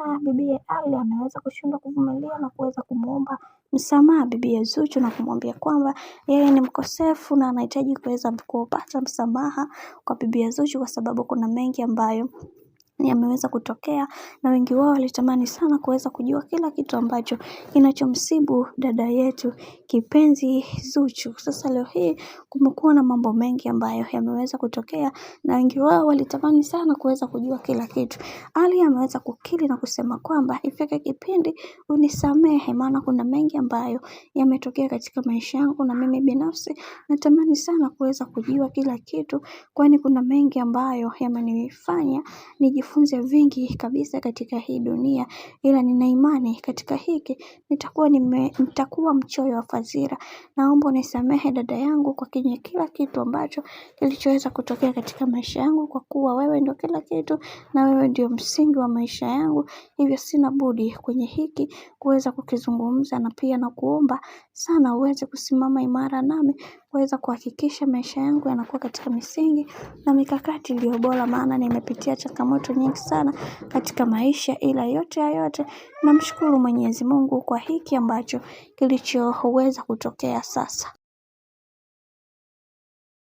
maana bibiye Ali ameweza kushindwa kuvumilia na kuweza kumuomba msamaha bibiye Zuchu na kumwambia kwamba yeye ni mkosefu na anahitaji kuweza kupata msamaha kwa bibiye Zuchu kwa sababu kuna mengi ambayo yameweza kutokea na wengi wao walitamani sana kuweza kujua kila kitu ambacho kinachomsibu dada yetu kipenzi Zuchu. Sasa leo hii kumekuwa na mambo mengi ambayo yameweza kutokea na wengi wao walitamani sana kuweza kujua kila kitu. Ali ameweza kukiri na kusema kwamba ifike kipindi unisamehe, maana kuna mengi ambayo yametokea katika maisha yangu na mimi binafsi natamani sana kuweza kujua kila kitu, kwani kuna mengi ambayo yamenifanya nijifunze vingi kabisa katika hii dunia, ila nina imani katika hiki nitakuwa mchoyo wa fadhila. Naomba unisamehe dada yangu kwa kila kitu ambacho kilichoweza kutokea katika maisha yangu, kwa kuwa wewe ndio kila kitu na wewe ndio msingi wa maisha yangu. Hivyo sina budi kwenye hiki kuweza kukizungumza na pia na kuomba sana uweze kusimama imara nami kuweza kuhakikisha maisha yangu yanakuwa katika misingi na mikakati iliyo bora, maana nimepitia changamoto nyingi sana katika maisha, ila yote namshukuru Mwenyezi Mungu kwa hiki ambacho kilichoweza kutokea sasa.